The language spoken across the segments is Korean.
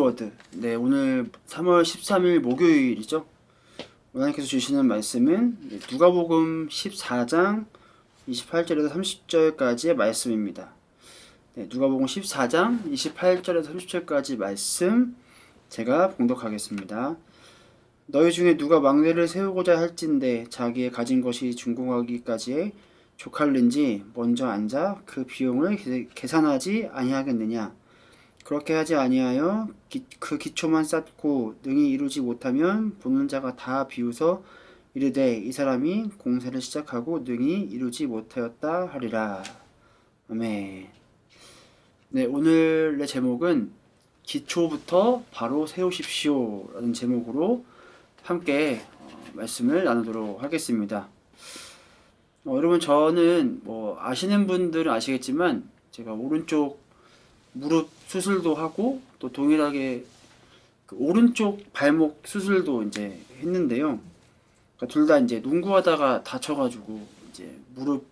키워드. 네, 오늘 3월 13일 목요일이죠. 하나님께서 주시는 말씀은 누가복음 14장 28절에서 30절까지의 말씀입니다. 네, 누가복음 14장 28절에서 30절까지 말씀 제가 봉독하겠습니다. 너희 중에 누가 망대를 세우고자 할진대 자기의 가진 것이 준공하기까지에 족할는지 먼저 앉아 그 비용을 계산하지 아니하겠느냐. 그렇게 하지 아니하여 그 기초만 쌓고 능히 이루지 못하면 보는 자가 다 비웃어 이르되 이 사람이 공사를 시작하고 능히 이루지 못하였다 하리라. 아멘. 네, 오늘의 제목은 기초부터 바로 세우십시오 라는 제목으로 함께 말씀을 나누도록 하겠습니다. 여러분, 저는 아시는 분들은 아시겠지만 제가 오른쪽 무릎 수술도 하고 또 동일하게 그 오른쪽 발목 수술도 이제 했는데요. 그러니까 둘 다 이제 농구하다가 다쳐가지고 이제 무릎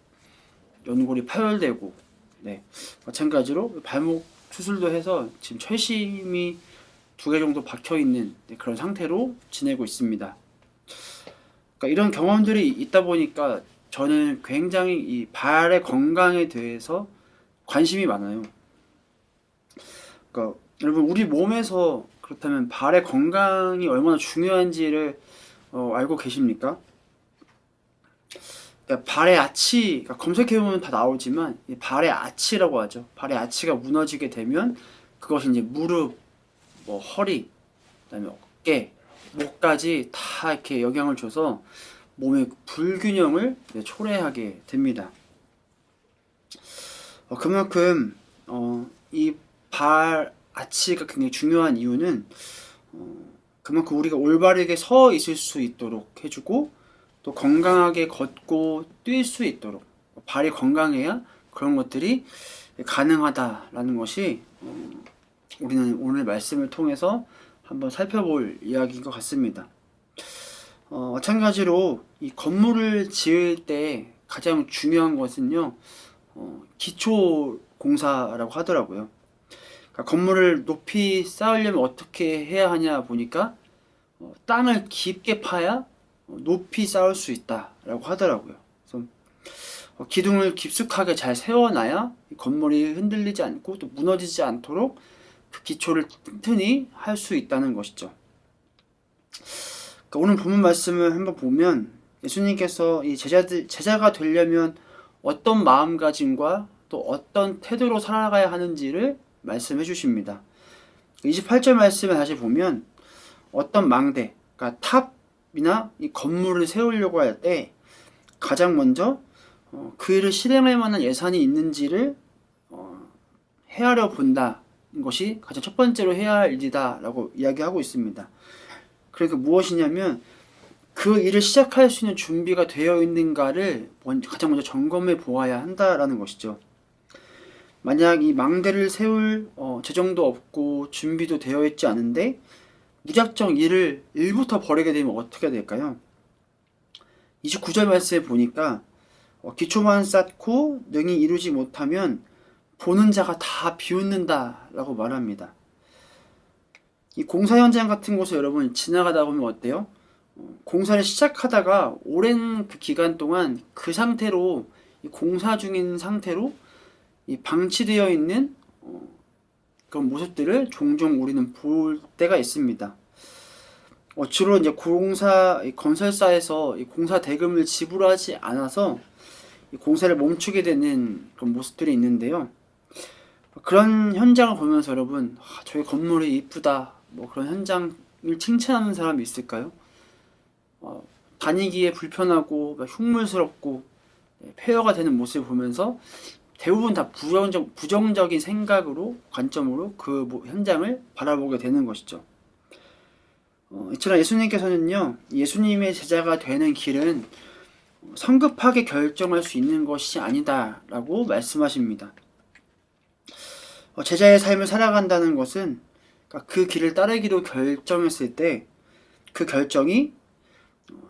연골이 파열되고, 네, 마찬가지로 발목 수술도 해서 지금 철심이 2개 정도 박혀 있는 그런 상태로 지내고 있습니다. 그러니까 이런 경험들이 있다 보니까 저는 굉장히 이 발의 건강에 대해서 관심이 많아요. 그러니까 여러분, 우리 몸에서 그렇다면 발의 건강이 얼마나 중요한지를 알고 계십니까? 그러니까 발의 아치, 그러니까 검색해보면 다 나오지만 이 발의 아치라고 하죠. 발의 아치가 무너지게 되면 그것이 이제 무릎, 허리, 그다음에 어깨, 목까지 다 이렇게 영향을 줘서 몸의 불균형을 초래하게 됩니다. 그만큼 이 발 아치가 굉장히 중요한 이유는 그만큼 우리가 올바르게 서 있을 수 있도록 해주고 또 건강하게 걷고 뛸 수 있도록, 발이 건강해야 그런 것들이 가능하다라는 것이 우리는 오늘 말씀을 통해서 한번 살펴볼 이야기인 것 같습니다. 마찬가지로 이 건물을 지을 때 가장 중요한 것은요, 기초 공사라고 하더라고요. 그러니까 건물을 높이 쌓으려면 어떻게 해야 하냐 보니까 땅을 깊게 파야 높이 쌓을 수 있다라고 하더라고요. 그래서 기둥을 깊숙하게 잘 세워놔야 건물이 흔들리지 않고 또 무너지지 않도록 그 기초를 튼튼히 할 수 있다는 것이죠. 그러니까 오늘 본문 말씀을 한번 보면 예수님께서 이 제자가 되려면 어떤 마음가짐과 또 어떤 태도로 살아가야 하는지를 말씀해 주십니다. 28절 말씀을 다시 보면 어떤 망대, 그러니까 탑이나 이 건물을 세우려고 할 때 가장 먼저 그 일을 실행할 만한 예산이 있는지를 헤아려 본다는 것이 가장 첫 번째로 해야 할 일이다 라고 이야기하고 있습니다. 그러니까 무엇이냐면 그 일을 시작할 수 있는 준비가 되어 있는가를 가장 먼저 점검해 보아야 한다라는 것이죠. 만약 이 망대를 세울 재정도 없고 준비도 되어 있지 않은데 무작정 일을 일부터 벌이게 되면 어떻게 될까요? 29절 말씀에 보니까 기초만 쌓고 능히 이루지 못하면 보는 자가 다 비웃는다 라고 말합니다. 이 공사 현장 같은 곳에 여러분 지나가다 보면 어때요? 공사를 시작하다가 오랜 그 기간 동안 그 상태로, 이 공사 중인 상태로 이 방치되어 있는 그런 모습들을 종종 우리는 볼 때가 있습니다. 주로 이제 건설사에서 이 공사 대금을 지불하지 않아서 이 공사를 멈추게 되는 그런 모습들이 있는데요. 그런 현장을 보면서 여러분, 저희 건물이 이쁘다, 그런 현장을 칭찬하는 사람이 있을까요? 다니기에 불편하고 흉물스럽고 폐허가 되는 모습을 보면서 대부분 다 부정적인 생각으로, 관점으로 그 현장을 바라보게 되는 것이죠. 이처럼 예수님께서는요, 예수님의 제자가 되는 길은 성급하게 결정할 수 있는 것이 아니다 라고 말씀하십니다. 제자의 삶을 살아간다는 것은 그 길을 따르기로 결정했을 때 그 결정이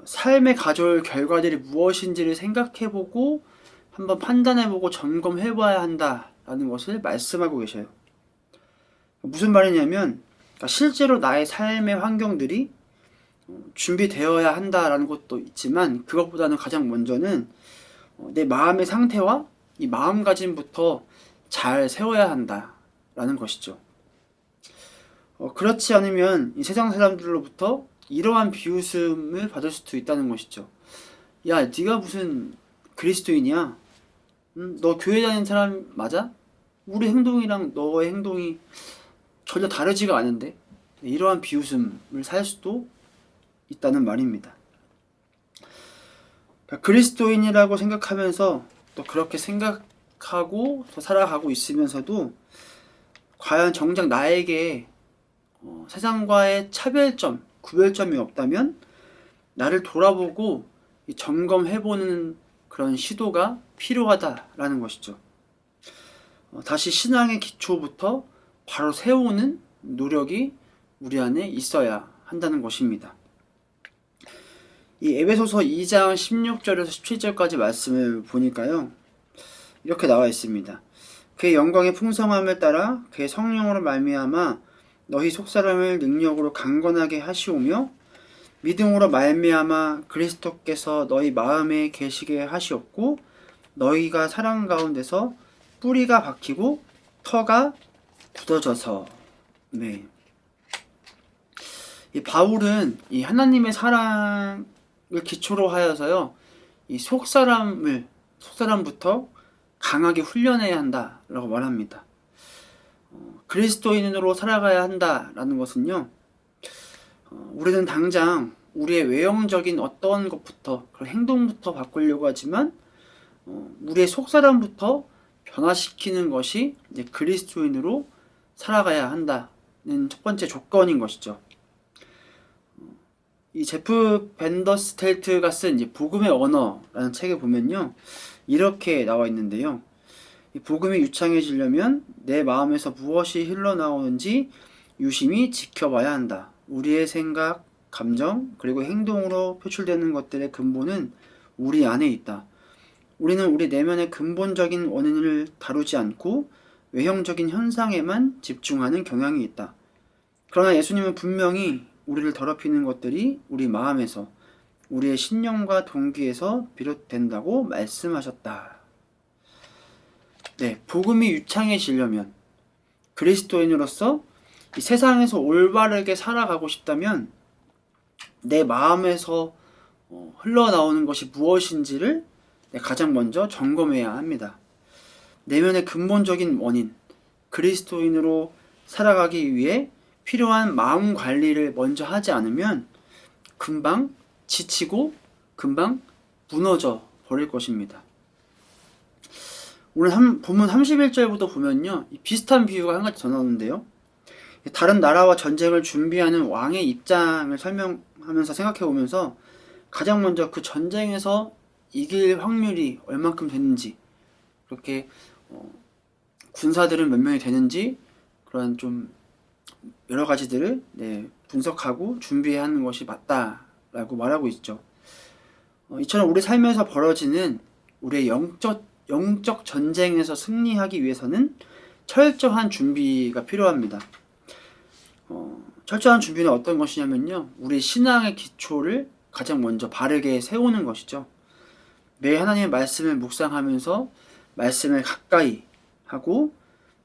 삶에 가져올 결과들이 무엇인지를 생각해보고 한번 판단해보고 점검해봐야 한다라는 것을 말씀하고 계셔요. 무슨 말이냐면 그러니까 실제로 나의 삶의 환경들이 준비되어야 한다라는 것도 있지만, 그것보다는 가장 먼저는 내 마음의 상태와 이 마음가짐부터 잘 세워야 한다라는 것이죠. 그렇지 않으면 이 세상 사람들로부터 이러한 비웃음을 받을 수도 있다는 것이죠. 야, 네가 무슨 그리스도인이야? 너 교회 다니는 사람 맞아? 우리 행동이랑 너의 행동이 전혀 다르지가 않은데? 이러한 비웃음을 살 수도 있다는 말입니다. 그러니까 그리스도인이라고 생각하면서 또 그렇게 생각하고 또 살아가고 있으면서도 과연 정작 나에게 세상과의 차별점, 구별점이 없다면 나를 돌아보고 점검해보는 그런 시도가 필요하다라는 것이죠. 다시 신앙의 기초부터 바로 세우는 노력이 우리 안에 있어야 한다는 것입니다. 이 에베소서 2장 16절에서 17절까지 말씀을 보니까요, 이렇게 나와 있습니다. 그의 영광의 풍성함을 따라 그의 성령으로 말미암아 너희 속사람을 능력으로 강건하게 하시오며 믿음으로 말미암아 그리스도께서 너희 마음에 계시게 하시었고 너희가 사랑 가운데서 뿌리가 박히고 터가 굳어져서. 네. 이 바울은 이 하나님의 사랑을 기초로 하여서요, 이 속사람부터 강하게 훈련해야 한다라고 말합니다. 그리스도인으로 살아가야 한다라는 것은요, 우리는 당장 우리의 외형적인 어떤 것부터, 그런 행동부터 바꾸려고 하지만 우리의 속사람부터 변화시키는 것이 이제 그리스도인으로 살아가야 한다는 첫 번째 조건인 것이죠. 이 제프 벤더스텔트가 쓴 이제 복음의 언어라는 책에 보면요, 이렇게 나와 있는데요. 이 복음이 유창해지려면 내 마음에서 무엇이 흘러나오는지 유심히 지켜봐야 한다. 우리의 생각, 감정, 그리고 행동으로 표출되는 것들의 근본은 우리 안에 있다. 우리는 우리 내면의 근본적인 원인을 다루지 않고 외형적인 현상에만 집중하는 경향이 있다. 그러나 예수님은 분명히 우리를 더럽히는 것들이 우리 마음에서, 우리의 신념과 동기에서 비롯된다고 말씀하셨다. 네, 복음이 유창해지려면, 그리스도인으로서 이 세상에서 올바르게 살아가고 싶다면 내 마음에서 흘러나오는 것이 무엇인지를 가장 먼저 점검해야 합니다. 내면의 근본적인 원인, 그리스도인으로 살아가기 위해 필요한 마음 관리를 먼저 하지 않으면 금방 지치고 금방 무너져 버릴 것입니다. 오늘 본문 31절부터 보면요, 비슷한 비유가 한 가지 더 나오는데요, 다른 나라와 전쟁을 준비하는 왕의 입장을 설명하면서 생각해 보면서 가장 먼저 그 전쟁에서 이길 확률이 얼만큼 되는지, 그렇게 군사들은 몇 명이 되는지, 그런 좀 여러 가지들을 분석하고 준비하는 것이 맞다라고 말하고 있죠. 이처럼 우리 삶에서 벌어지는 우리의 영적 전쟁에서 승리하기 위해서는 철저한 준비가 필요합니다. 철저한 준비는 어떤 것이냐면요, 우리 신앙의 기초를 가장 먼저 바르게 세우는 것이죠. 매일 하나님의 말씀을 묵상하면서 말씀을 가까이 하고,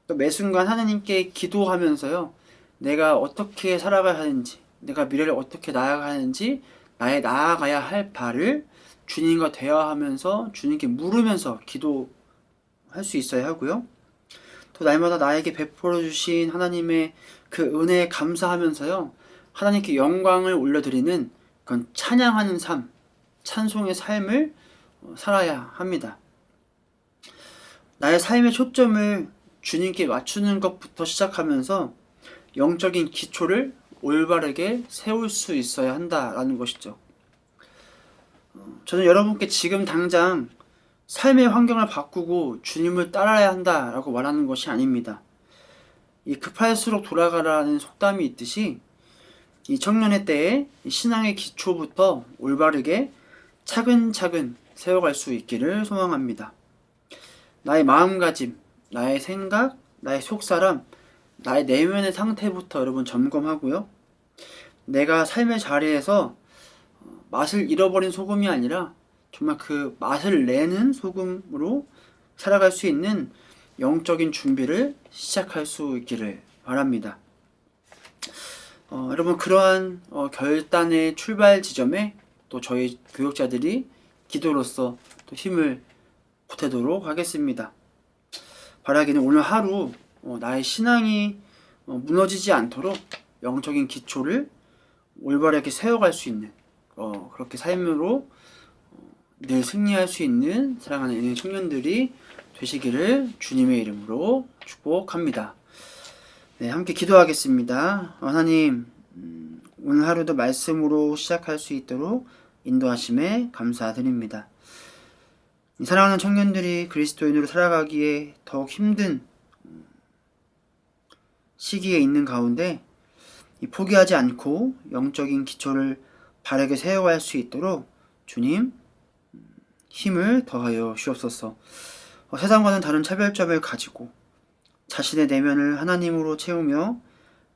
또 매 순간 하나님께 기도하면서요, 내가 어떻게 살아가야 하는지, 내가 미래를 어떻게 나아가는지, 나의 나아가야 할 바를 주님과 대화하면서 주님께 물으면서 기도할 수 있어야 하고요. 또 날마다 나에게 베풀어 주신 하나님의 그 은혜에 감사하면서요, 하나님께 영광을 올려드리는 그런 찬양하는 삶, 찬송의 삶을 살아야 합니다. 나의 삶의 초점을 주님께 맞추는 것부터 시작하면서 영적인 기초를 올바르게 세울 수 있어야 한다라는 것이죠. 저는 여러분께 지금 당장 삶의 환경을 바꾸고 주님을 따라야 한다라고 말하는 것이 아닙니다. 이 급할수록 돌아가라는 속담이 있듯이 이 청년의 때에 신앙의 기초부터 올바르게 차근차근 세워갈 수 있기를 소망합니다. 나의 마음가짐, 나의 생각, 나의 속사람, 나의 내면의 상태부터 여러분 점검하고요. 내가 삶의 자리에서 맛을 잃어버린 소금이 아니라 정말 그 맛을 내는 소금으로 살아갈 수 있는 영적인 준비를 시작할 수 있기를 바랍니다. 여러분 그러한 결단의 출발 지점에 또 저희 교육자들이 기도로서 또 힘을 보태도록 하겠습니다. 바라기는 오늘 하루 나의 신앙이 무너지지 않도록 영적인 기초를 올바르게 세워갈 수 있는 그렇게 삶으로 늘 승리할 수 있는 사랑하는 은행 청년들이 되시기를 주님의 이름으로 축복합니다. 네, 함께 기도하겠습니다. 하나님, 오늘 하루도 말씀으로 시작할 수 있도록 인도하심에 감사드립니다. 사랑하는 청년들이 그리스도인으로 살아가기에 더욱 힘든 시기에 있는 가운데 포기하지 않고 영적인 기초를 바르게 세워갈 수 있도록 주님 힘을 더하여 주옵소서. 세상과는 다른 차별점을 가지고 자신의 내면을 하나님으로 채우며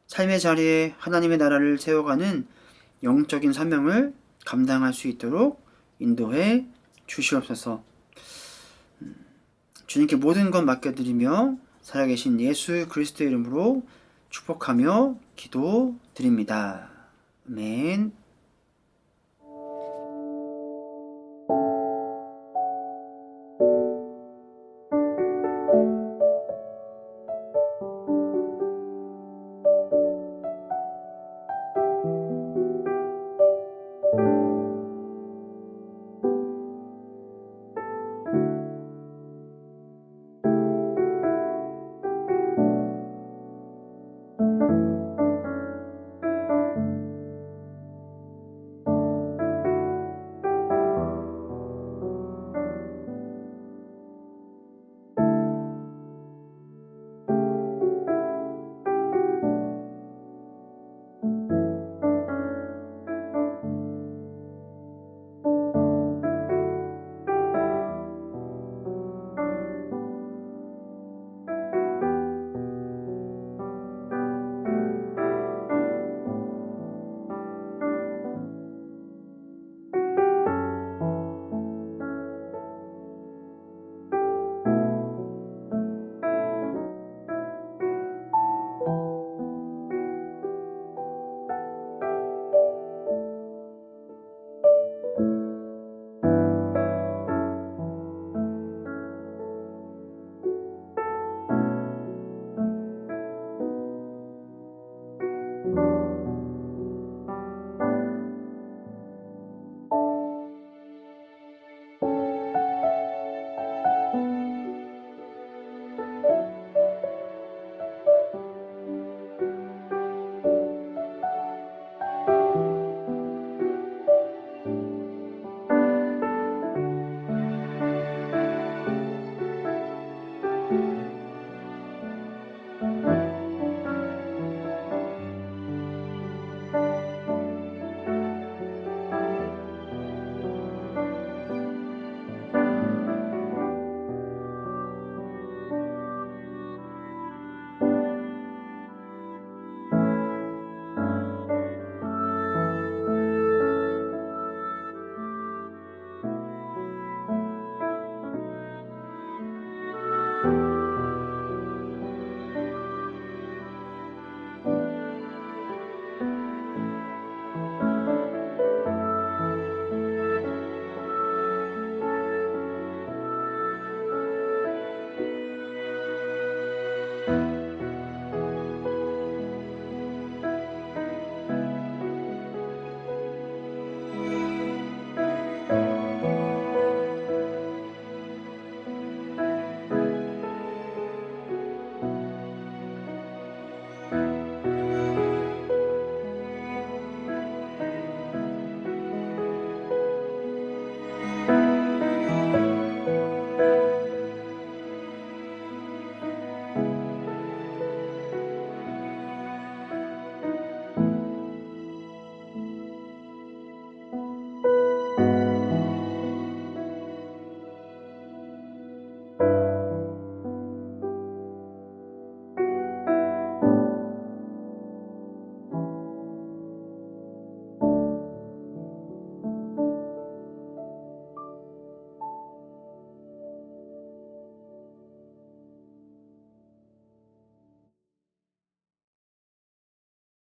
삶의 자리에 하나님의 나라를 세워가는 영적인 사명을 감당할 수 있도록 인도해 주시옵소서. 주님께 모든 것 맡겨드리며 살아계신 예수 그리스도의 이름으로 축복하며 기도드립니다. 아멘.